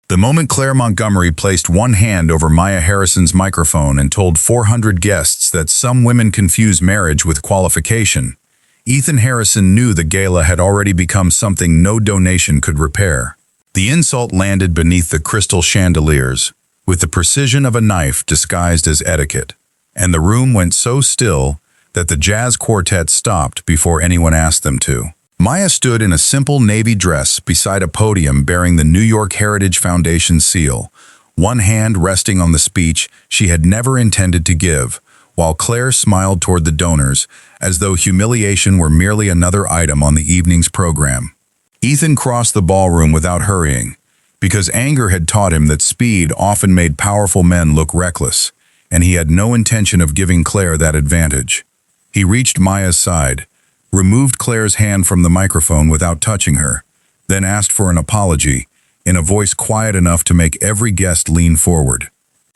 The moment Claire Montgomery placed one hand over Maya Harrison's microphone and told 400 guests that some women confuse marriage with qualification, Ethan Harrison knew the gala had already become something no donation could repair. The insult landed beneath the crystal chandeliers, with the precision of a knife disguised as etiquette, and the room went so still that the jazz quartet stopped before anyone asked them to. Maya stood in a simple navy dress beside a podium bearing the New York Heritage Foundation seal, one hand resting on the speech she had never intended to give, while Claire smiled toward the donors as though humiliation were merely another item on the evening's program. Ethan crossed the ballroom without hurrying, because anger had taught him that speed often made powerful men look reckless, and he had no intention of giving Claire that advantage. He reached Maya's side, removed Claire's hand from the microphone without touching her, then asked for an apology, in a voice quiet enough to make every guest lean forward.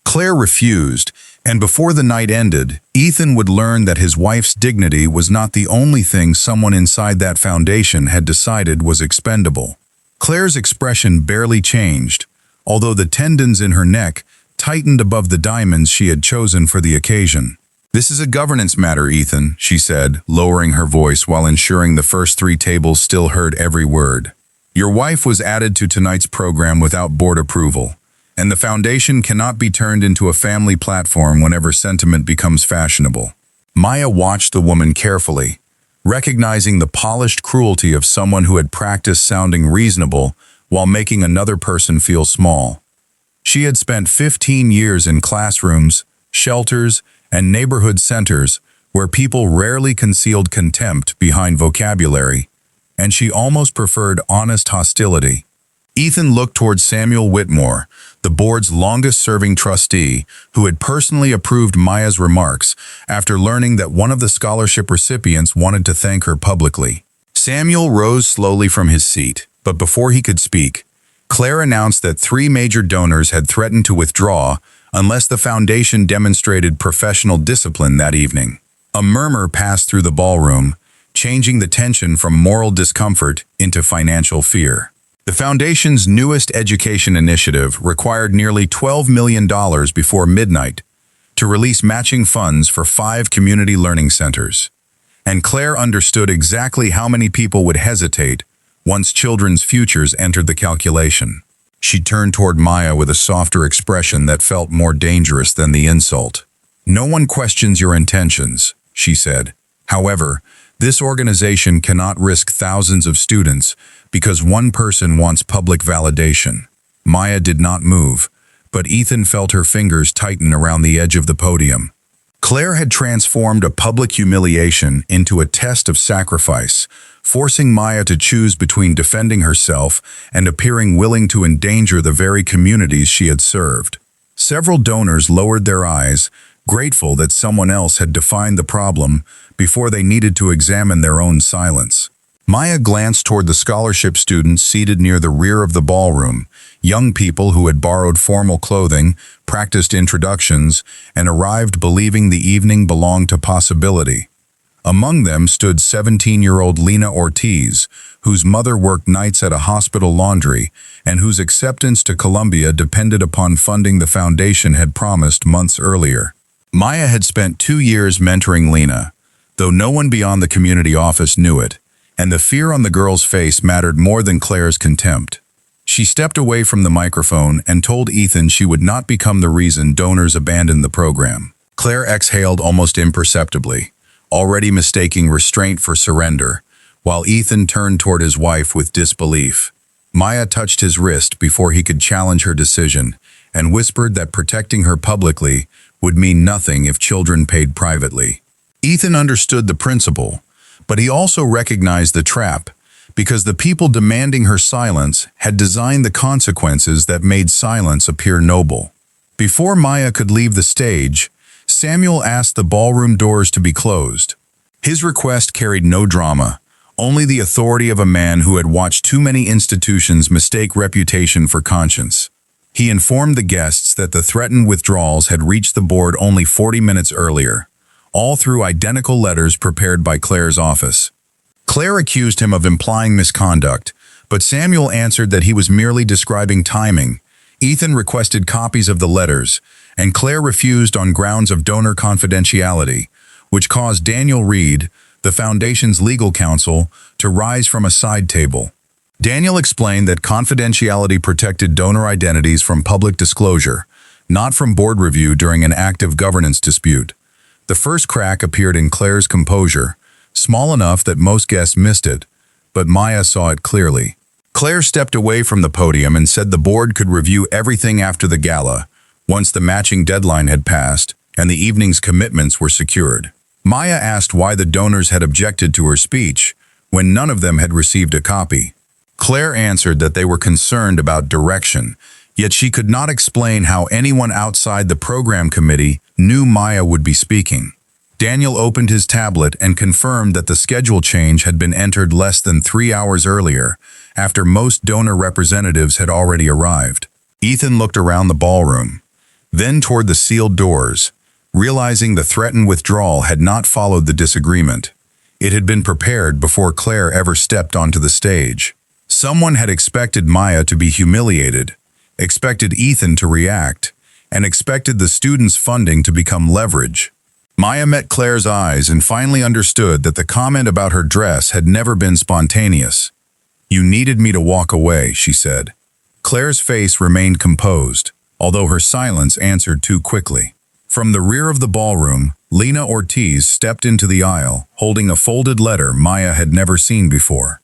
Claire refused, and before the night ended, Ethan would learn that his wife's dignity was not the only thing someone inside that foundation had decided was expendable. Claire's expression barely changed, although the tendons in her neck tightened above the diamonds she had chosen for the occasion. "This is a governance matter, Ethan," she said, lowering her voice while ensuring the first 3 tables still heard every word. "Your wife was added to tonight's program without board approval, and the foundation cannot be turned into a family platform whenever sentiment becomes fashionable." Maya watched the woman carefully, recognizing the polished cruelty of someone who had practiced sounding reasonable while making another person feel small. She had spent 15 years in classrooms, shelters, and neighborhood centers where people rarely concealed contempt behind vocabulary, and she almost preferred honest hostility. Ethan looked toward Samuel Whitmore, the board's longest-serving trustee, who had personally approved Maya's remarks after learning that one of the scholarship recipients wanted to thank her publicly. Samuel rose slowly from his seat, but before he could speak, Claire announced that 3 major donors had threatened to withdraw unless the foundation demonstrated professional discipline that evening. A murmur passed through the ballroom, changing the tension from moral discomfort into financial fear. The foundation's newest education initiative required nearly $12 million before midnight to release matching funds for 5 community learning centers. And Claire understood exactly how many people would hesitate once children's futures entered the calculation. She turned toward Maya with a softer expression that felt more dangerous than the insult. "No one questions your intentions," she said. "However, this organization cannot risk thousands of students because one person wants public validation." Maya did not move, but Ethan felt her fingers tighten around the edge of the podium. Claire had transformed a public humiliation into a test of sacrifice, forcing Maya to choose between defending herself and appearing willing to endanger the very communities she had served. Several donors lowered their eyes, grateful that someone else had defined the problem before they needed to examine their own silence. Maya glanced toward the scholarship students seated near the rear of the ballroom, young people who had borrowed formal clothing, practiced introductions, and arrived believing the evening belonged to possibility. Among them stood 17-year-old Lena Ortiz, whose mother worked nights at a hospital laundry and whose acceptance to Columbia depended upon funding the foundation had promised months earlier. Maya had spent 2 years mentoring Lena, though no one beyond the community office knew it, and the fear on the girl's face mattered more than Claire's contempt. She stepped away from the microphone and told Ethan she would not become the reason donors abandoned the program. Claire exhaled almost imperceptibly, already mistaking restraint for surrender, while Ethan turned toward his wife with disbelief. Maya touched his wrist before he could challenge her decision and whispered that protecting her publicly would mean nothing if children paid privately. Ethan understood the principle, but he also recognized the trap, because the people demanding her silence had designed the consequences that made silence appear noble. Before Maya could leave the stage, Samuel asked the ballroom doors to be closed. His request carried no drama, only the authority of a man who had watched too many institutions mistake reputation for conscience. He informed the guests that the threatened withdrawals had reached the board only 40 minutes earlier, all through identical letters prepared by Claire's office. Claire accused him of implying misconduct, but Samuel answered that he was merely describing timing, Ethan requested copies of the letters, and Claire refused on grounds of donor confidentiality, which caused Daniel Reed, the Foundation's legal counsel, to rise from a side table. Daniel explained that confidentiality protected donor identities from public disclosure, not from board review during an active governance dispute. The first crack appeared in Claire's composure, small enough that most guests missed it, but Maya saw it clearly. Claire stepped away from the podium and said the board could review everything after the gala, once the matching deadline had passed and the evening's commitments were secured. Maya asked why the donors had objected to her speech when none of them had received a copy. Claire answered that they were concerned about direction, yet she could not explain how anyone outside the program committee knew Maya would be speaking. Daniel opened his tablet and confirmed that the schedule change had been entered less than 3 hours earlier, after most donor representatives had already arrived. Ethan looked around the ballroom, then toward the sealed doors, realizing the threatened withdrawal had not followed the disagreement. It had been prepared before Claire ever stepped onto the stage. Someone had expected Maya to be humiliated, expected Ethan to react, and expected the students' funding to become leverage. Maya met Claire's eyes and finally understood that the comment about her dress had never been spontaneous. "You needed me to walk away," she said. Claire's face remained composed, although her silence answered too quickly. From the rear of the ballroom, Lena Ortiz stepped into the aisle, holding a folded letter Maya had never seen before.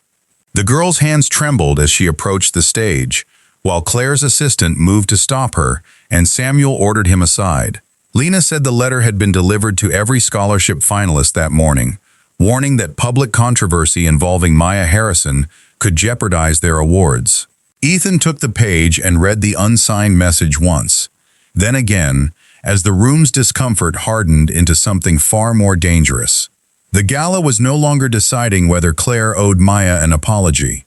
The girl's hands trembled as she approached the stage, while Claire's assistant moved to stop her, and Samuel ordered him aside. Lena said the letter had been delivered to every scholarship finalist that morning, warning that public controversy involving Maya Harrison could jeopardize their awards. Ethan took the page and read the unsigned message once, then again, as the room's discomfort hardened into something far more dangerous. The gala was no longer deciding whether Claire owed Maya an apology.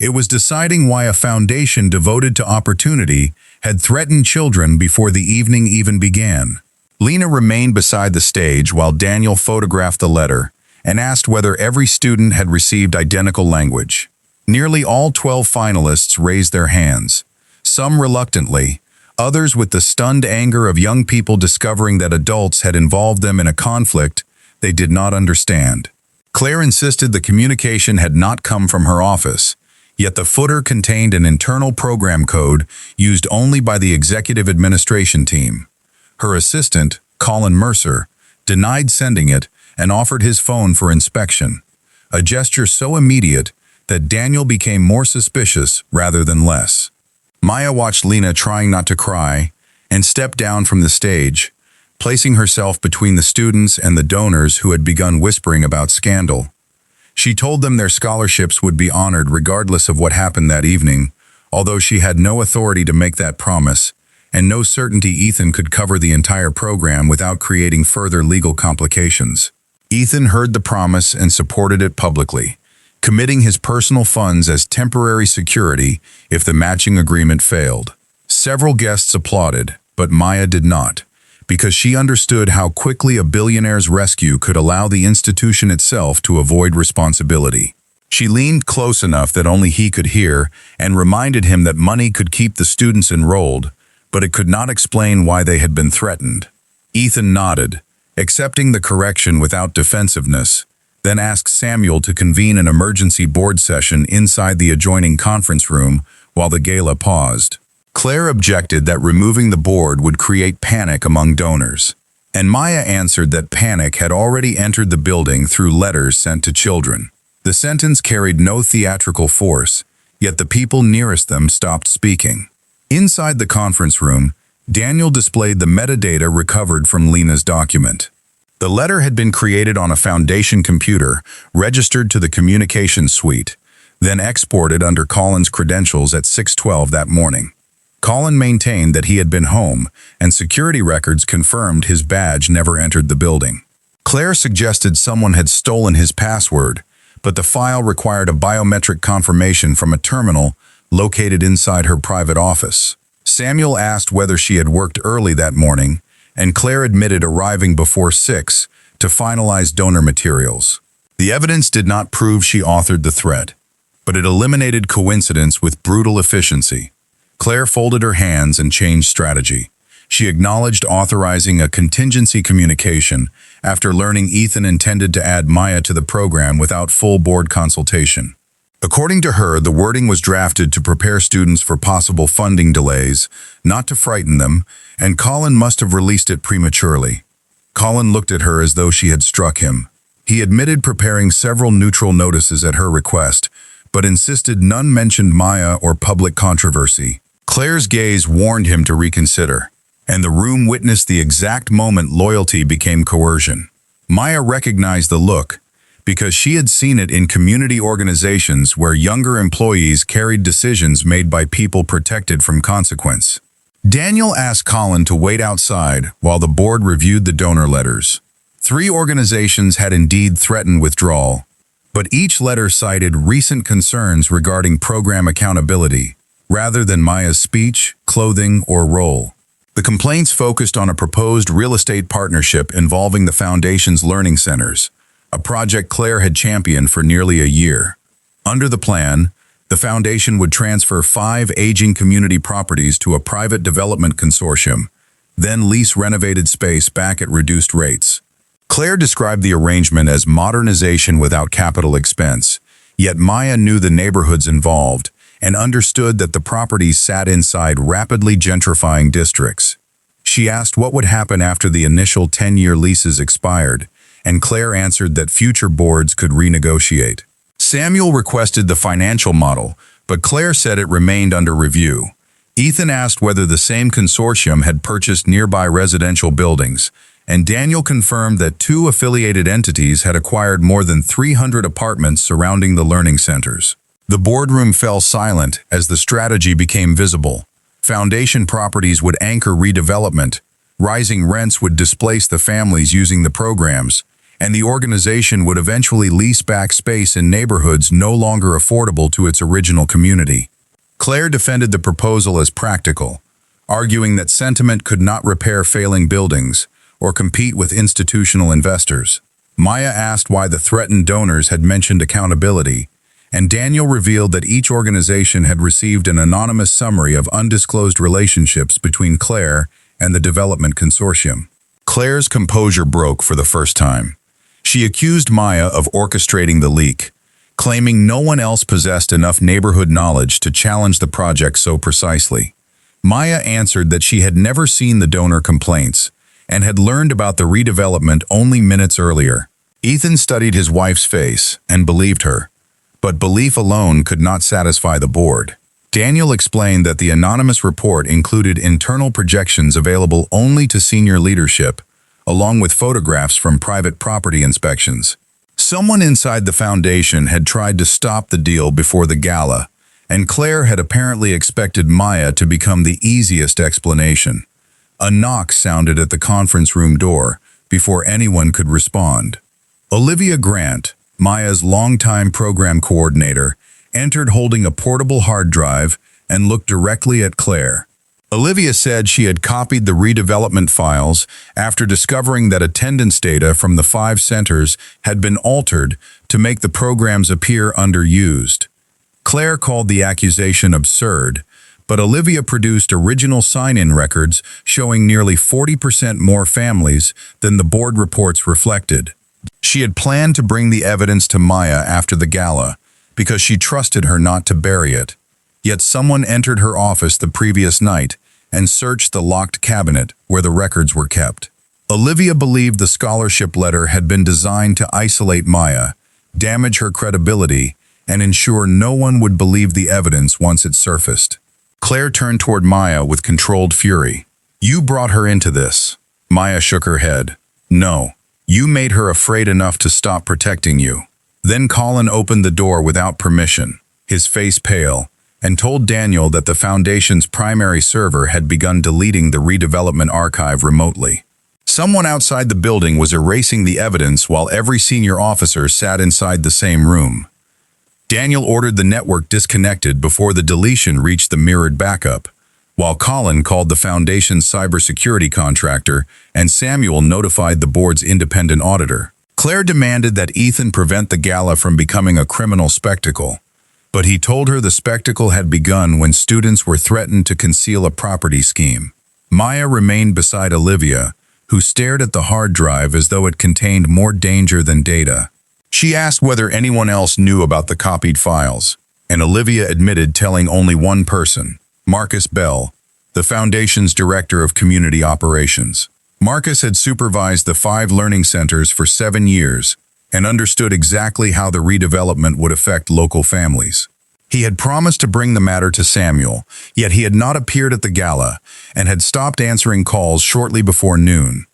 It was deciding why a foundation devoted to opportunity had threatened children before the evening even began. Lena remained beside the stage while Daniel photographed the letter and asked whether every student had received identical language. Nearly all 12 finalists raised their hands, some reluctantly, others with the stunned anger of young people discovering that adults had involved them in a conflict they did not understand. Claire insisted the communication had not come from her office, yet the footer contained an internal program code used only by the executive administration team. Her assistant, Colin Mercer, denied sending it and offered his phone for inspection, a gesture so immediate that Daniel became more suspicious rather than less. Maya watched Lena trying not to cry and stepped down from the stage, placing herself between the students and the donors who had begun whispering about scandal. She told them their scholarships would be honored regardless of what happened that evening, although she had no authority to make that promise, and no certainty Ethan could cover the entire program without creating further legal complications. Ethan heard the promise and supported it publicly, committing his personal funds as temporary security if the matching agreement failed. Several guests applauded, but Maya did not, because she understood how quickly a billionaire's rescue could allow the institution itself to avoid responsibility. She leaned close enough that only he could hear and reminded him that money could keep the students enrolled, but it could not explain why they had been threatened. Ethan nodded, accepting the correction without defensiveness, then asked Samuel to convene an emergency board session inside the adjoining conference room while the gala paused. Claire objected that removing the board would create panic among donors, and Maya answered that panic had already entered the building through letters sent to children. The sentence carried no theatrical force, yet the people nearest them stopped speaking. Inside the conference room, Daniel displayed the metadata recovered from Lena's document. The letter had been created on a foundation computer, registered to the communications suite, then exported under Colin's credentials at 6:12 that morning. Colin maintained that he had been home, and security records confirmed his badge never entered the building. Claire suggested someone had stolen his password, but the file required a biometric confirmation from a terminal located inside her private office. Samuel asked whether she had worked early that morning, and Claire admitted arriving before 6 to finalize donor materials. The evidence did not prove she authored the threat, but it eliminated coincidence with brutal efficiency. Claire folded her hands and changed strategy. She acknowledged authorizing a contingency communication after learning Ethan intended to add Maya to the program without full board consultation. According to her, the wording was drafted to prepare students for possible funding delays, not to frighten them, and Colin must have released it prematurely. Colin looked at her as though she had struck him. He admitted preparing several neutral notices at her request, but insisted none mentioned Maya or public controversy. Claire's gaze warned him to reconsider, and the room witnessed the exact moment loyalty became coercion. Maya recognized the look, because she had seen it in community organizations where younger employees carried decisions made by people protected from consequence. Daniel asked Colin to wait outside while the board reviewed the donor letters. 3 organizations had indeed threatened withdrawal, but each letter cited recent concerns regarding program accountability, rather than Maya's speech, clothing, or role. The complaints focused on a proposed real estate partnership involving the Foundation's learning centers, a project Claire had championed for nearly a year. Under the plan, the Foundation would transfer 5 aging community properties to a private development consortium, then lease renovated space back at reduced rates. Claire described the arrangement as modernization without capital expense, yet Maya knew the neighborhoods involved and understood that the properties sat inside rapidly gentrifying districts. She asked what would happen after the initial 10-year leases expired, and Claire answered that future boards could renegotiate. Samuel requested the financial model, but Claire said it remained under review. Ethan asked whether the same consortium had purchased nearby residential buildings, and Daniel confirmed that 2 affiliated entities had acquired more than 300 apartments surrounding the learning centers. The boardroom fell silent as the strategy became visible. Foundation properties would anchor redevelopment, rising rents would displace the families using the programs, and the organization would eventually lease back space in neighborhoods no longer affordable to its original community. Claire defended the proposal as practical, arguing that sentiment could not repair failing buildings or compete with institutional investors. Maya asked why the threatened donors had mentioned accountability, and Daniel revealed that each organization had received an anonymous summary of undisclosed relationships between Claire and the development consortium. Claire's composure broke for the first time. She accused Maya of orchestrating the leak, claiming no one else possessed enough neighborhood knowledge to challenge the project so precisely. Maya answered that she had never seen the donor complaints and had learned about the redevelopment only minutes earlier. Ethan studied his wife's face and believed her, but belief alone could not satisfy the board. Daniel explained that the anonymous report included internal projections available only to senior leadership, along with photographs from private property inspections. Someone inside the foundation had tried to stop the deal before the gala, and Claire had apparently expected Maya to become the easiest explanation. A knock sounded at the conference room door before anyone could respond. Olivia Grant, Maya's longtime program coordinator, entered holding a portable hard drive and looked directly at Claire. Olivia said she had copied the redevelopment files after discovering that attendance data from the 5 centers had been altered to make the programs appear underused. Claire called the accusation absurd, but Olivia produced original sign-in records showing nearly 40% more families than the board reports reflected. She had planned to bring the evidence to Maya after the gala because she trusted her not to bury it. Yet someone entered her office the previous night and searched the locked cabinet where the records were kept. Olivia believed the scholarship letter had been designed to isolate Maya, damage her credibility, and ensure no one would believe the evidence once it surfaced. Claire turned toward Maya with controlled fury. "You brought her into this." Maya shook her head. "No, you made her afraid enough to stop protecting you." Then Colin opened the door without permission, his face pale, and told Daniel that the Foundation's primary server had begun deleting the redevelopment archive remotely. Someone outside the building was erasing the evidence while every senior officer sat inside the same room. Daniel ordered the network disconnected before the deletion reached the mirrored backup, while Colin called the Foundation's cybersecurity contractor and Samuel notified the board's independent auditor. Claire demanded that Ethan prevent the gala from becoming a criminal spectacle, But he told her the spectacle had begun when students were threatened to conceal a property scheme. Maya remained beside Olivia, who stared at the hard drive as though it contained more danger than data. She asked whether anyone else knew about the copied files, and Olivia admitted telling only one person, Marcus Bell, the Foundation's Director of Community Operations. Marcus had supervised the 5 learning centers for 7 years and understood exactly how the redevelopment would affect local families. He had promised to bring the matter to Samuel, yet he had not appeared at the gala and had stopped answering calls shortly before noon.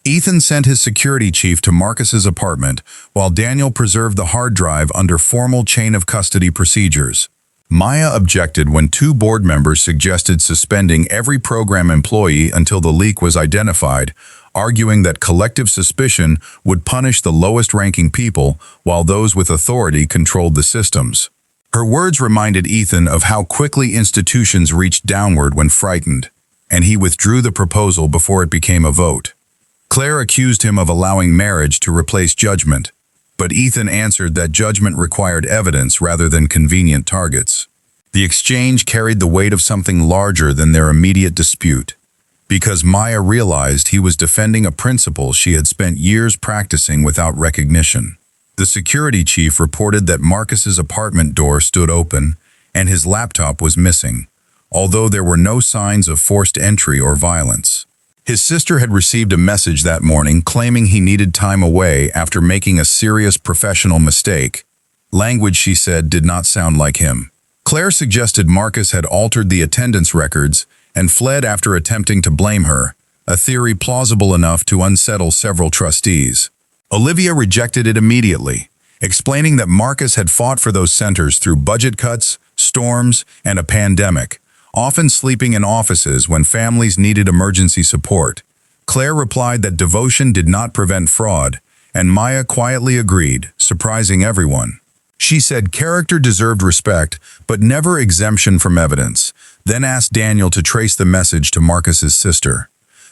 Ethan sent his security chief to Marcus's apartment while Daniel preserved the hard drive under formal chain of custody procedures. Maya objected when 2 board members suggested suspending every program employee until the leak was identified, arguing that collective suspicion would punish the lowest-ranking people while those with authority controlled the systems. Her words reminded Ethan of how quickly institutions reached downward when frightened, and he withdrew the proposal before it became a vote. Claire accused him of allowing marriage to replace judgment, but Ethan answered that judgment required evidence rather than convenient targets. The exchange carried the weight of something larger than their immediate dispute, because Maya realized he was defending a principle she had spent years practicing without recognition. The security chief reported that Marcus's apartment door stood open and his laptop was missing, although there were no signs of forced entry or violence. His sister had received a message that morning claiming he needed time away after making a serious professional mistake. Language, she said, did not sound like him. Claire suggested Marcus had altered the attendance records and fled after attempting to blame her, a theory plausible enough to unsettle several trustees. Olivia rejected it immediately, explaining that Marcus had fought for those centers through budget cuts, storms, and a pandemic, often sleeping in offices when families needed emergency support. Claire replied that devotion did not prevent fraud, and Maya quietly agreed, surprising everyone. She said character deserved respect, but never exemption from evidence, then asked Daniel to trace the message to Marcus's sister.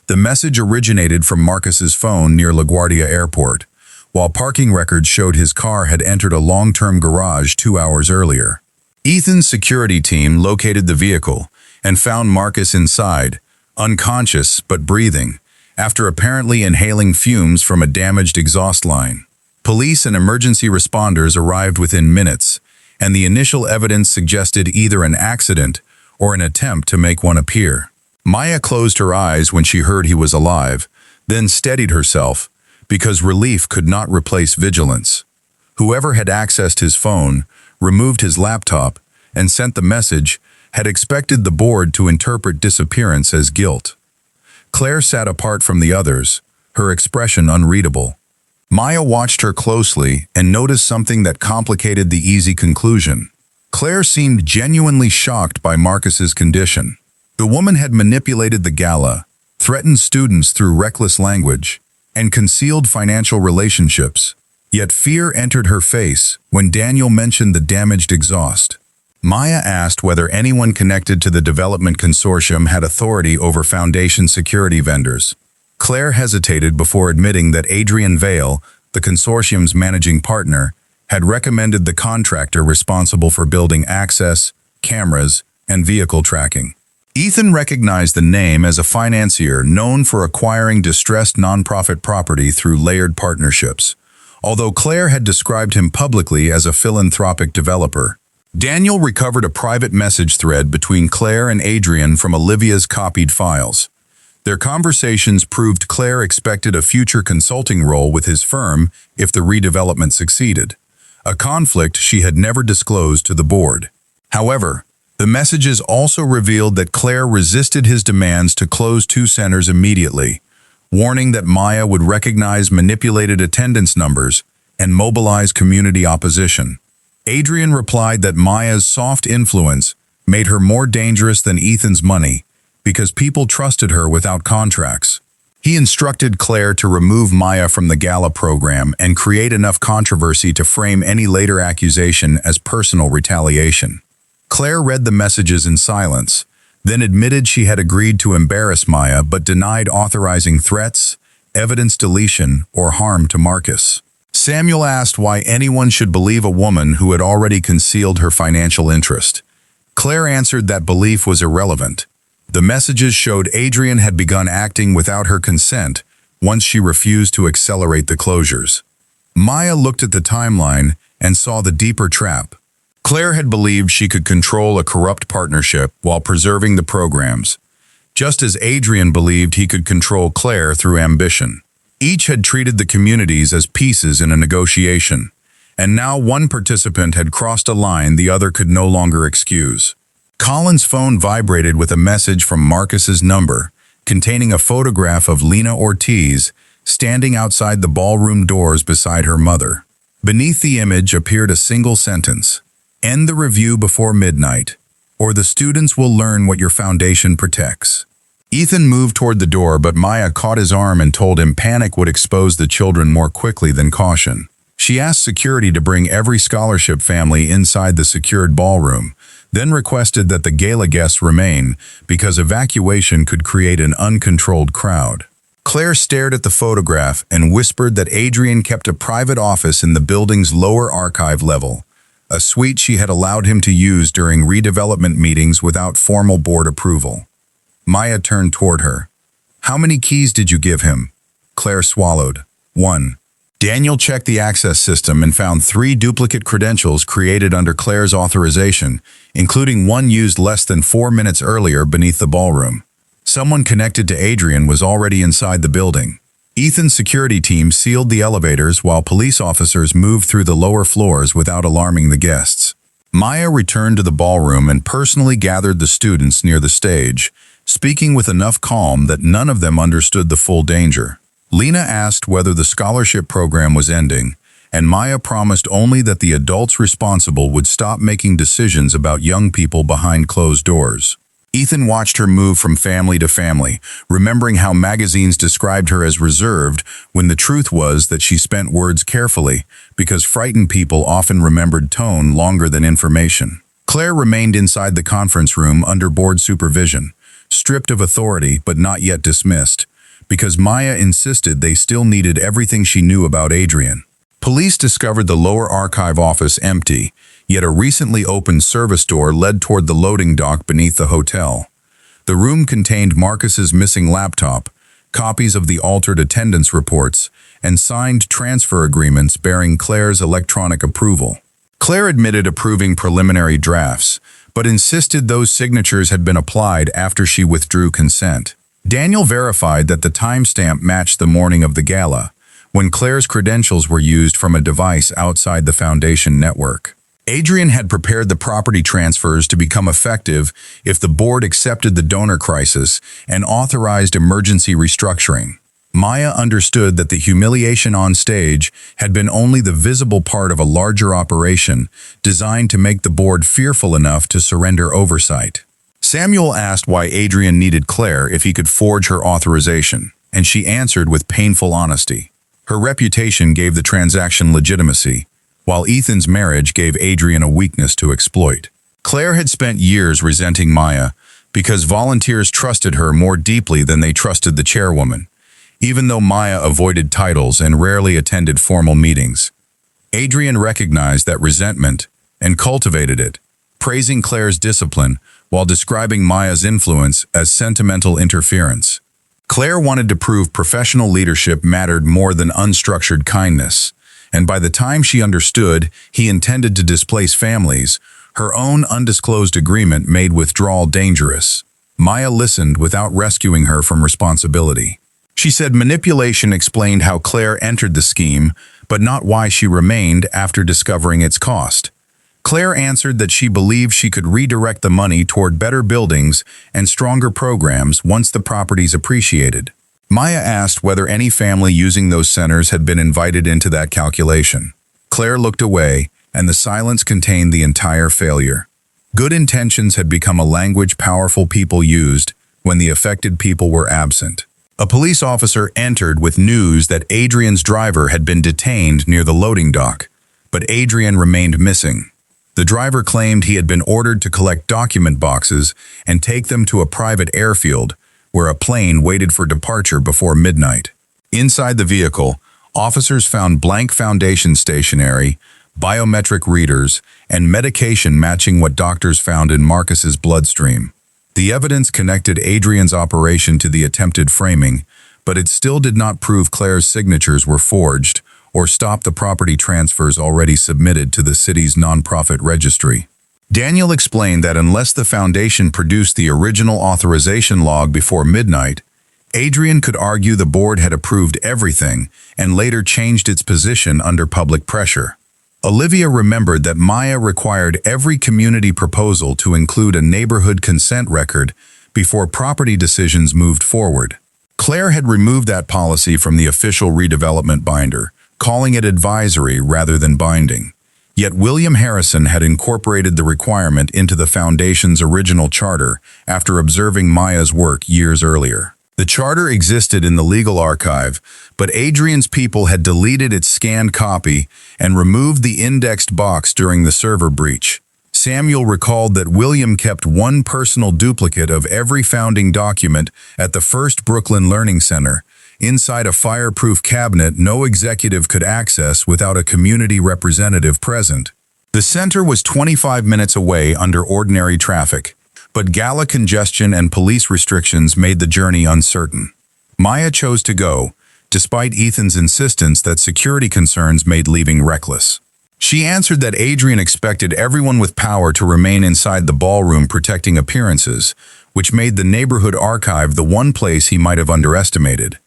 The message originated from Marcus's phone near LaGuardia Airport, while parking records showed his car had entered a long-term garage 2 hours earlier. Ethan's security team located the vehicle and found Marcus inside, unconscious but breathing, after apparently inhaling fumes from a damaged exhaust line. Police and emergency responders arrived within minutes, and the initial evidence suggested either an accident or an attempt to make one appear. Maya closed her eyes when she heard he was alive, then steadied herself, because relief could not replace vigilance. Whoever had accessed his phone, removed his laptop, and sent the message had expected the board to interpret disappearance as guilt. Claire sat apart from the others, her expression unreadable. Maya watched her closely and noticed something that complicated the easy conclusion. Claire seemed genuinely shocked by Marcus's condition. The woman had manipulated the gala, threatened students through reckless language, and concealed financial relationships. Yet fear entered her face when Daniel mentioned the damaged exhaust. Maya asked whether anyone connected to the development consortium had authority over foundation security vendors. Claire hesitated before admitting that Adrian Vale, the consortium's managing partner, had recommended the contractor responsible for building access, cameras, and vehicle tracking. Ethan recognized the name as a financier known for acquiring distressed nonprofit property through layered partnerships, although Claire had described him publicly as a philanthropic developer. Daniel recovered a private message thread between Claire and Adrian from Olivia's copied files. Their conversations proved Claire expected a future consulting role with his firm if the redevelopment succeeded, a conflict she had never disclosed to the board. However, the messages also revealed that Claire resisted his demands to close 2 centers immediately, warning that Maya would recognize manipulated attendance numbers and mobilize community opposition. Adrian replied that Maya's soft influence made her more dangerous than Ethan's money because people trusted her without contracts. He instructed Claire to remove Maya from the Gala program and create enough controversy to frame any later accusation as personal retaliation. Claire read the messages in silence, then admitted she had agreed to embarrass Maya but denied authorizing threats, evidence deletion, or harm to Marcus. Samuel asked why anyone should believe a woman who had already concealed her financial interest. Claire answered that belief was irrelevant. The messages showed Adrian had begun acting without her consent once she refused to accelerate the closures. Maya looked at the timeline and saw the deeper trap. Claire had believed she could control a corrupt partnership while preserving the programs, just as Adrian believed he could control Claire through ambition. Each had treated the communities as pieces in a negotiation, and now one participant had crossed a line the other could no longer excuse. Colin's phone vibrated with a message from Marcus's number, containing a photograph of Lena Ortiz standing outside the ballroom doors beside her mother. Beneath the image appeared a single sentence: "End the review before midnight, or the students will learn what your foundation protects." Ethan moved toward the door, but Maya caught his arm and told him panic would expose the children more quickly than caution. She asked security to bring every scholarship family inside the secured ballroom, then requested that the gala guests remain because evacuation could create an uncontrolled crowd. Claire stared at the photograph and whispered that Adrian kept a private office in the building's lower archive level, a suite she had allowed him to use during redevelopment meetings without formal board approval. Maya turned toward her. "How many keys did you give him?" Claire swallowed. "1. Daniel checked the access system and found 3 duplicate credentials created under Claire's authorization, including one used less than 4 minutes earlier beneath the ballroom. Someone connected to Adrian was already inside the building. Ethan's security team sealed the elevators while police officers moved through the lower floors without alarming the guests. Maya returned to the ballroom and personally gathered the students near the stage, speaking with enough calm that none of them understood the full danger. Lena asked whether the scholarship program was ending, and Maya promised only that the adults responsible would stop making decisions about young people behind closed doors. Ethan watched her move from family to family, remembering how magazines described her as reserved when the truth was that she spent words carefully, because frightened people often remembered tone longer than information. Claire remained inside the conference room under board supervision, stripped of authority but not yet dismissed, because Maya insisted they still needed everything she knew about Adrian. Police discovered the lower archive office empty, yet a recently opened service door led toward the loading dock beneath the hotel. The room contained Marcus's missing laptop, copies of the altered attendance reports, and signed transfer agreements bearing Claire's electronic approval. Claire admitted approving preliminary drafts, but insisted those signatures had been applied after she withdrew consent. Daniel verified that the timestamp matched the morning of the gala, when Claire's credentials were used from a device outside the foundation network. Adrian had prepared the property transfers to become effective if the board accepted the donor crisis and authorized emergency restructuring. Maya understood that the humiliation on stage had been only the visible part of a larger operation designed to make the board fearful enough to surrender oversight. Samuel asked why Adrian needed Claire if he could forge her authorization, and she answered with painful honesty. Her reputation gave the transaction legitimacy, while Ethan's marriage gave Adrian a weakness to exploit. Claire had spent years resenting Maya because volunteers trusted her more deeply than they trusted the chairwoman, even though Maya avoided titles and rarely attended formal meetings. Adrian recognized that resentment and cultivated it, praising Claire's discipline while describing Maya's influence as sentimental interference. Claire wanted to prove professional leadership mattered more than unstructured kindness, and by the time she understood he intended to displace families, her own undisclosed agreement made withdrawal dangerous. Maya listened without rescuing her from responsibility. She said manipulation explained how Claire entered the scheme, but not why she remained after discovering its cost. Claire answered that she believed she could redirect the money toward better buildings and stronger programs once the properties appreciated. Maya asked whether any family using those centers had been invited into that calculation. Claire looked away, and the silence contained the entire failure. Good intentions had become a language powerful people used when the affected people were absent. A police officer entered with news that Adrian's driver had been detained near the loading dock, but Adrian remained missing. The driver claimed he had been ordered to collect document boxes and take them to a private airfield, where a plane waited for departure before midnight. Inside the vehicle, Officers found blank foundation stationery, biometric readers, and medication matching what doctors found in Marcus's bloodstream. The evidence connected Adrian's operation to the attempted framing, but it still did not prove Claire's signatures were forged or stop the property transfers already submitted to the city's nonprofit registry. Daniel explained that unless the foundation produced the original authorization log before midnight, Adrian could argue the board had approved everything and later changed its position under public pressure. Olivia remembered that Maya required every community proposal to include a neighborhood consent record before property decisions moved forward. Claire had removed that policy from the official redevelopment binder, calling it advisory rather than binding. Yet William Harrison had incorporated the requirement into the foundation's original charter after observing Maya's work years earlier. The charter existed in the legal archive, but Adrian's people had deleted its scanned copy and removed the indexed box during the server breach. Samuel recalled that William kept one personal duplicate of every founding document at the First Brooklyn Learning Center, inside a fireproof cabinet no executive could access without a community representative present. The center was 25 minutes away under ordinary traffic, but Gala congestion and police restrictions made the journey uncertain. Maya chose to go, despite Ethan's insistence that security concerns made leaving reckless. She answered that Adrian expected everyone with power to remain inside the ballroom protecting appearances, which made the neighborhood archive the one place he might have underestimated.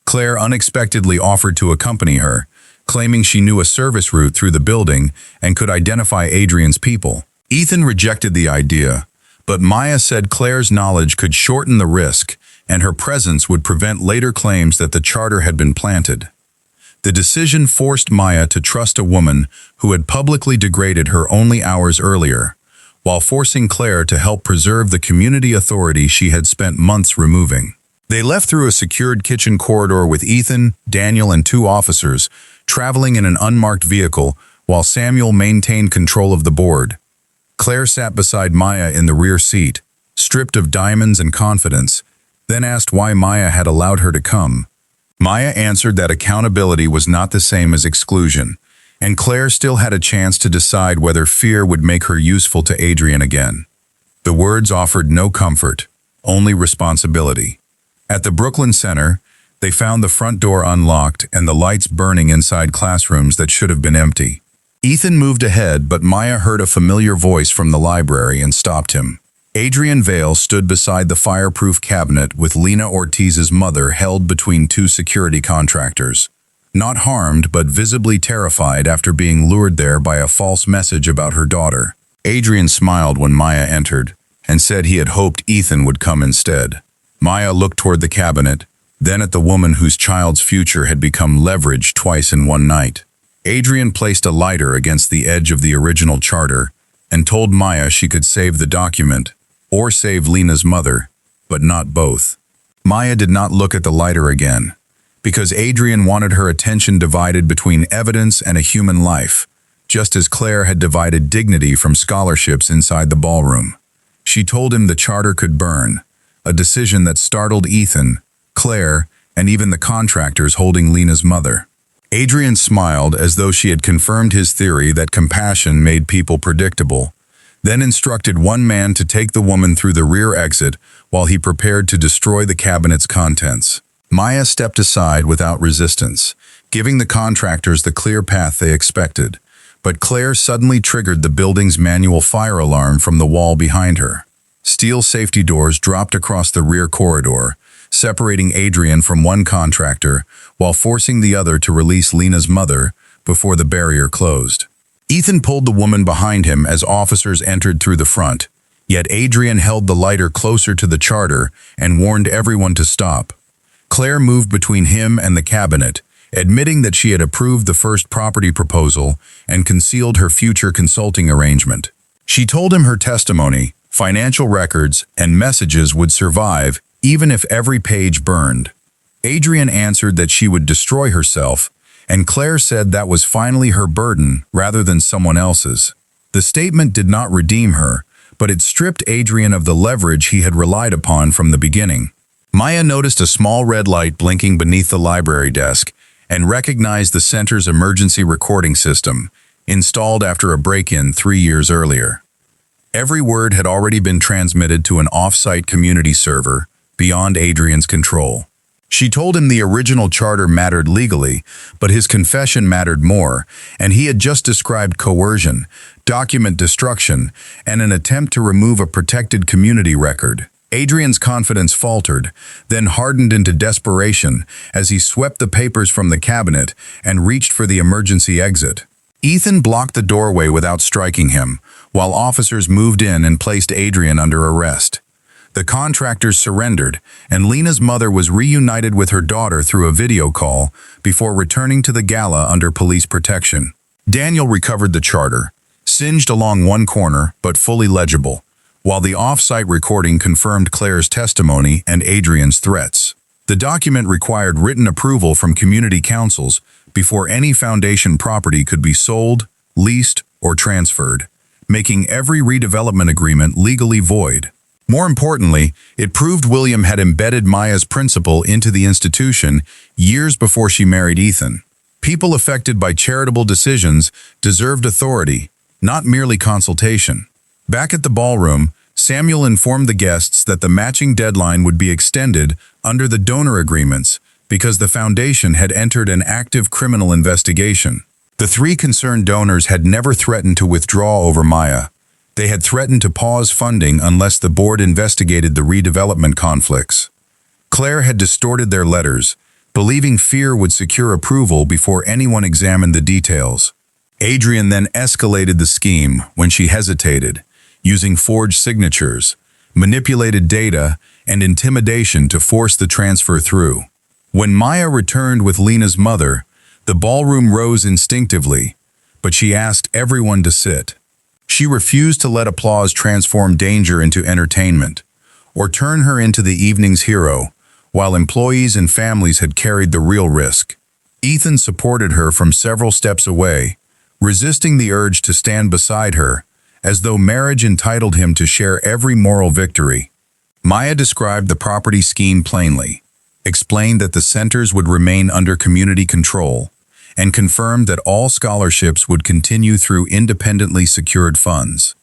Claire unexpectedly offered to accompany her, claiming she knew a service route through the building and could identify Adrian's people. Ethan rejected the idea, but Maya said Claire's knowledge could shorten the risk and her presence would prevent later claims that the charter had been planted. The decision forced Maya to trust a woman who had publicly degraded her only hours earlier, while forcing Claire to help preserve the community authority she had spent months removing. They left through a secured kitchen corridor with Ethan, Daniel, and 2 officers, traveling in an unmarked vehicle while Samuel maintained control of the board. Claire sat beside Maya in the rear seat, stripped of diamonds and confidence, then asked why Maya had allowed her to come. Maya answered that accountability was not the same as exclusion, and Claire still had a chance to decide whether fear would make her useful to Adrian again. The words offered no comfort, only responsibility. At the Brooklyn Center, they found the front door unlocked and the lights burning inside classrooms that should have been empty. Ethan moved ahead, but Maya heard a familiar voice from the library and stopped him. Adrian Vale stood beside the fireproof cabinet with Lena Ortiz's mother held between 2 security contractors. Not harmed, but visibly terrified after being lured there by a false message about her daughter. Adrian smiled when Maya entered and said he had hoped Ethan would come instead. Maya looked toward the cabinet, then at the woman whose child's future had become leveraged twice in one night. Adrian placed a lighter against the edge of the original charter and told Maya she could save the document or save Lena's mother, but not both. Maya did not look at the lighter again, because Adrian wanted her attention divided between evidence and a human life, just as Claire had divided dignity from scholarships inside the ballroom. She told him the charter could burn, a decision that startled Ethan, Claire, and even the contractors holding Lena's mother. Adrian smiled as though she had confirmed his theory that compassion made people predictable, then instructed one man to take the woman through the rear exit while he prepared to destroy the cabinet's contents. Maya stepped aside without resistance, giving the contractors the clear path they expected, but Claire suddenly triggered the building's manual fire alarm from the wall behind her. Steel safety doors dropped across the rear corridor, separating Adrian from one contractor while forcing the other to release Lena's mother before the barrier closed. Ethan pulled the woman behind him as officers entered through the front, yet Adrian held the lighter closer to the charter and warned everyone to stop. Claire moved between him and the cabinet, admitting that she had approved the first property proposal and concealed her future consulting arrangement. She told him her testimony, financial records, and messages would survive even if every page burned. Adrian answered that she would destroy herself, and Claire said that was finally her burden rather than someone else's. The statement did not redeem her, but it stripped Adrian of the leverage he had relied upon from the beginning. Maya noticed a small red light blinking beneath the library desk and recognized the center's emergency recording system, installed after a break-in 3 years earlier. Every word had already been transmitted to an off-site community server, beyond Adrian's control. She told him the original charter mattered legally, but his confession mattered more, and he had just described coercion, document destruction, and an attempt to remove a protected community record. Adrian's confidence faltered, then hardened into desperation as he swept the papers from the cabinet and reached for the emergency exit. Ethan blocked the doorway without striking him, while officers moved in and placed Adrian under arrest. The contractors surrendered, and Lena's mother was reunited with her daughter through a video call before returning to the Gala under police protection. Daniel recovered the charter, singed along one corner but fully legible, while the off-site recording confirmed Claire's testimony and Adrian's threats. The document required written approval from community councils before any foundation property could be sold, leased, or transferred, making every redevelopment agreement legally void. More importantly, it proved William had embedded Maya's principle into the institution years before she married Ethan. People affected by charitable decisions deserved authority, not merely consultation. Back at the ballroom, Samuel informed the guests that the matching deadline would be extended under the donor agreements because the foundation had entered an active criminal investigation. The 3 concerned donors had never threatened to withdraw over Maya. They had threatened to pause funding unless the board investigated the redevelopment conflicts. Claire had distorted their letters, believing fear would secure approval before anyone examined the details. Adrian then escalated the scheme when she hesitated, using forged signatures, manipulated data, and intimidation to force the transfer through. When Maya returned with Lena's mother, the ballroom rose instinctively, but she asked everyone to sit. She refused to let applause transform danger into entertainment, or turn her into the evening's hero, while employees and families had carried the real risk. Ethan supported her from several steps away, resisting the urge to stand beside her, as though marriage entitled him to share every moral victory. Maya described the property scheme plainly, explained that the centers would remain under community control, and confirmed that all scholarships would continue through independently secured funds.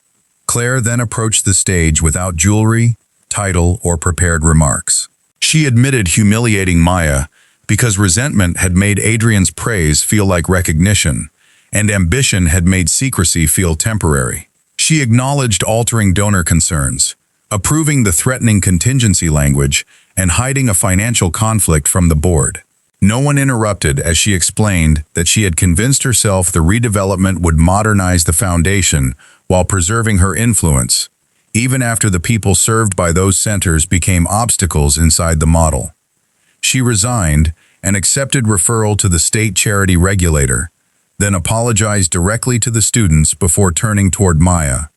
Claire then approached the stage without jewelry, title, or prepared remarks. She admitted humiliating Maya because resentment had made Adrian's praise feel like recognition, and ambition had made secrecy feel temporary. She acknowledged altering donor concerns, approving the threatening contingency language, and hiding a financial conflict from the board. No one interrupted as she explained that she had convinced herself the redevelopment would modernize the foundation while preserving her influence, even after the people served by those centers became obstacles inside the model. She resigned and accepted referral to the state charity regulator, then apologized directly to the students before turning toward Maya.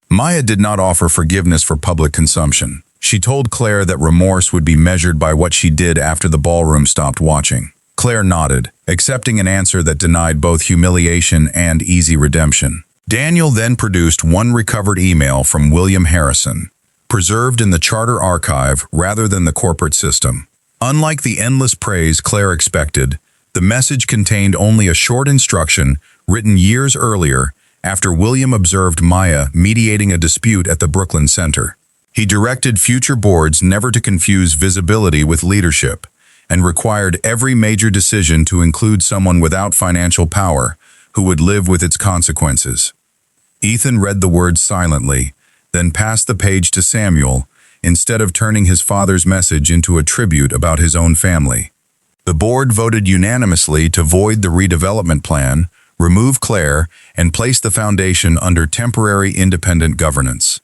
Maya did not offer forgiveness for public consumption. She told Claire that remorse would be measured by what she did after the ballroom stopped watching. Claire nodded, accepting an answer that denied both humiliation and easy redemption. Daniel then produced one recovered email from William Harrison, preserved in the charter archive rather than the corporate system. Unlike the endless praise Claire expected, the message contained only a short instruction written years earlier after William observed Maya mediating a dispute at the Brooklyn Center. He directed future boards never to confuse visibility with leadership, and required every major decision to include someone without financial power who would live with its consequences. Ethan read the words silently, then passed the page to Samuel, instead of turning his father's message into a tribute about his own family. The board voted unanimously to void the redevelopment plan, remove Claire, and place the foundation under temporary independent governance.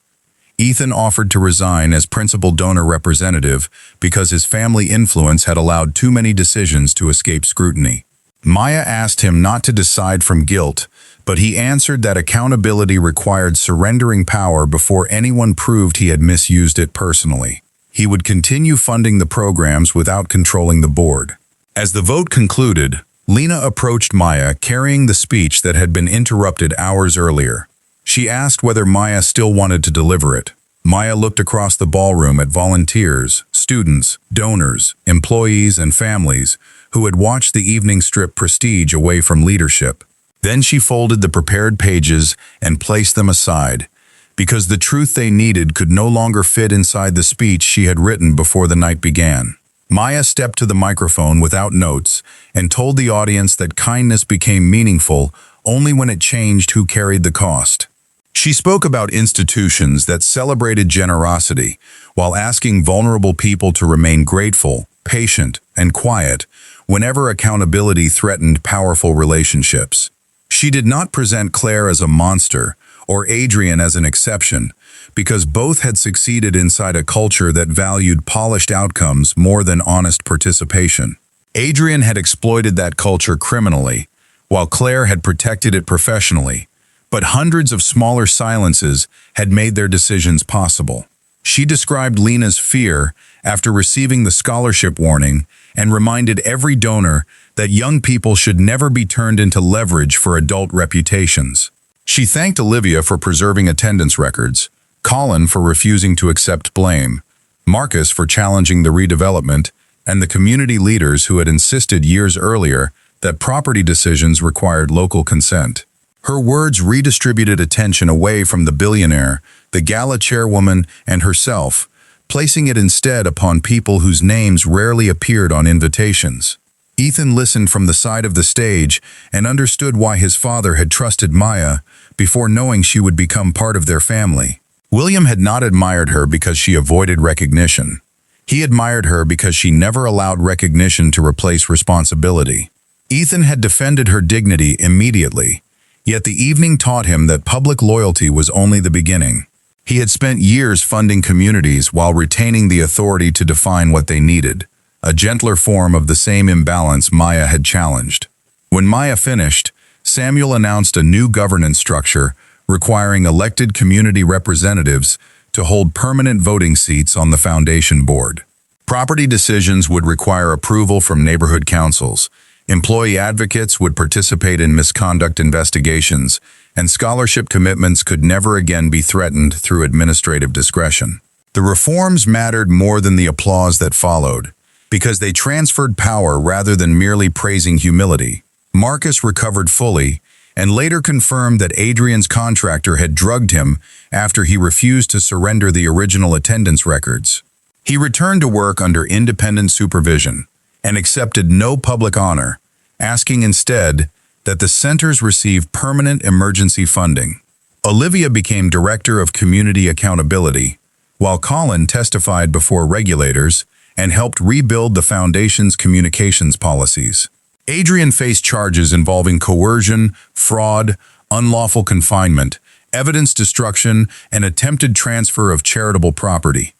Ethan offered to resign as principal donor representative because his family influence had allowed too many decisions to escape scrutiny. Maya asked him not to decide from guilt, but he answered that accountability required surrendering power before anyone proved he had misused it personally. He would continue funding the programs without controlling the board. As the vote concluded, Lena approached Maya carrying the speech that had been interrupted hours earlier. She asked whether Maya still wanted to deliver it. Maya looked across the ballroom at volunteers, students, donors, employees, and families who had watched the evening strip prestige away from leadership. Then she folded the prepared pages and placed them aside, because the truth they needed could no longer fit inside the speech she had written before the night began. Maya stepped to the microphone without notes and told the audience that kindness became meaningful only when it changed who carried the cost. She spoke about institutions that celebrated generosity while asking vulnerable people to remain grateful, patient, and quiet whenever accountability threatened powerful relationships. She did not present Claire as a monster or Adrian as an exception, because both had succeeded inside a culture that valued polished outcomes more than honest participation. Adrian had exploited that culture criminally, while Claire had protected it professionally, but hundreds of smaller silences had made their decisions possible. She described Lena's fear after receiving the scholarship warning and reminded every donor that young people should never be turned into leverage for adult reputations. She thanked Olivia for preserving attendance records, Colin for refusing to accept blame, Marcus for challenging the redevelopment, and the community leaders who had insisted years earlier that property decisions required local consent. Her words redistributed attention away from the billionaire, the Gala chairwoman, and herself, placing it instead upon people whose names rarely appeared on invitations. Ethan listened from the side of the stage and understood why his father had trusted Maya before knowing she would become part of their family. William had not admired her because she avoided recognition. He admired her because she never allowed recognition to replace responsibility. Ethan had defended her dignity immediately, yet the evening taught him that public loyalty was only the beginning. He had spent years funding communities while retaining the authority to define what they needed, a gentler form of the same imbalance Maya had challenged. When Maya finished, Samuel announced a new governance structure requiring elected community representatives to hold permanent voting seats on the foundation board. Property decisions would require approval from neighborhood councils. Employee advocates would participate in misconduct investigations, and scholarship commitments could never again be threatened through administrative discretion. The reforms mattered more than the applause that followed, because they transferred power rather than merely praising humility. Marcus recovered fully, and later confirmed that Adrian's contractor had drugged him after he refused to surrender the original attendance records. He returned to work under independent supervision and accepted no public honor, asking instead that the centers receive permanent emergency funding. Olivia became Director of Community Accountability, while Colin testified before regulators and helped rebuild the foundation's communications policies. Adrian faced charges involving coercion, fraud, unlawful confinement, evidence destruction, and attempted transfer of charitable property.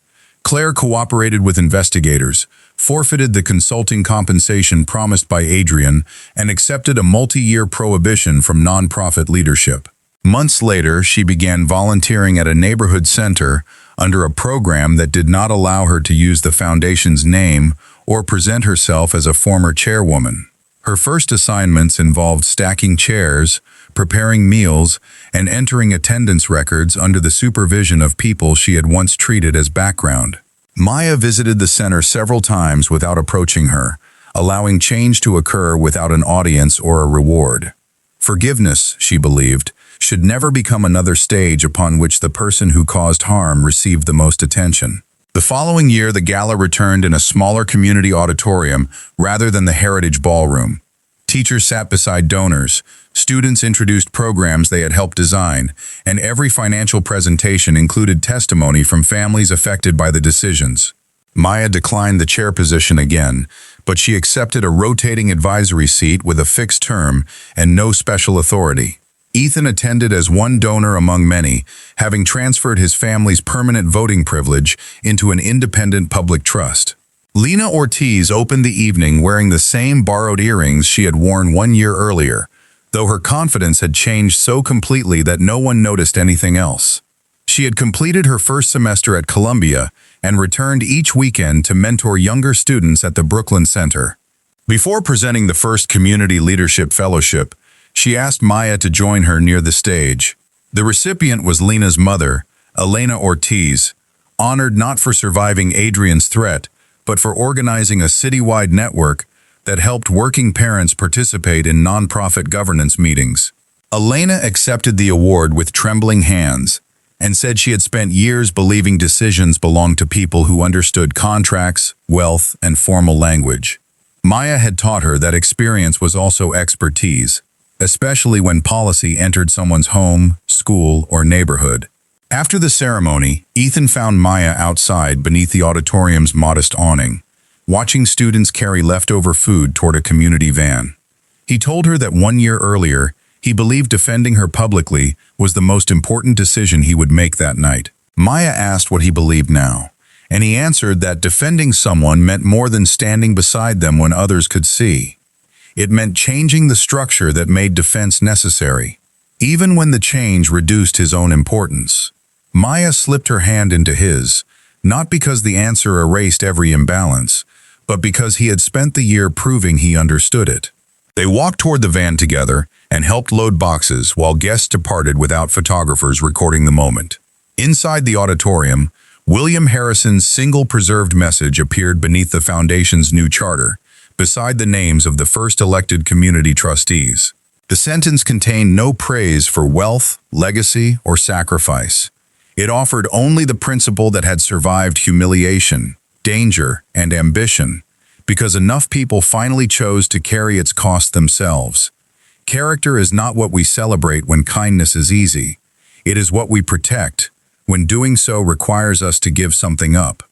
Claire cooperated with investigators, forfeited the consulting compensation promised by Adrian, and accepted a multi-year prohibition from nonprofit leadership. Months later, she began volunteering at a neighborhood center under a program that did not allow her to use the foundation's name or present herself as a former chairwoman. Her first assignments involved stacking chairs, preparing meals, and entering attendance records under the supervision of people she had once treated as background. Maya visited the center several times without approaching her, allowing change to occur without an audience or a reward. Forgiveness, she believed, should never become another stage upon which the person who caused harm received the most attention. The following year, the gala returned in a smaller community auditorium rather than the Heritage Ballroom. Teachers sat beside donors, students introduced programs they had helped design, and every financial presentation included testimony from families affected by the decisions. Maya declined the chair position again, but she accepted a rotating advisory seat with a fixed term and no special authority. Ethan attended as one donor among many, having transferred his family's permanent voting privilege into an independent public trust. Lena Ortiz opened the evening wearing the same borrowed earrings she had worn 1 year earlier, though her confidence had changed so completely that no one noticed anything else. She had completed her first semester at Columbia and returned each weekend to mentor younger students at the Brooklyn Center. Before presenting the first Community Leadership Fellowship, she asked Maya to join her near the stage. The recipient was Lena's mother, Elena Ortiz, honored not for surviving Adrian's threat, but for organizing a citywide network that helped working parents participate in nonprofit governance meetings. Elena accepted the award with trembling hands and said she had spent years believing decisions belonged to people who understood contracts, wealth, and formal language. Maya had taught her that experience was also expertise, especially when policy entered someone's home, school, or neighborhood. After the ceremony, Ethan found Maya outside beneath the auditorium's modest awning, watching students carry leftover food toward a community van. He told her that 1 year earlier, he believed defending her publicly was the most important decision he would make that night. Maya asked what he believed now, and he answered that defending someone meant more than standing beside them when others could see. It meant changing the structure that made defense necessary, even when the change reduced his own importance. Maya slipped her hand into his, not because the answer erased every imbalance, but because he had spent the year proving he understood it. They walked toward the van together and helped load boxes while guests departed without photographers recording the moment. Inside the auditorium, William Harrison's single preserved message appeared beneath the foundation's new charter, beside the names of the first elected community trustees. The sentence contained no praise for wealth, legacy, or sacrifice. It offered only the principle that had survived humiliation, danger, and ambition, because enough people finally chose to carry its cost themselves. Character is not what we celebrate when kindness is easy. It is what we protect when doing so requires us to give something up.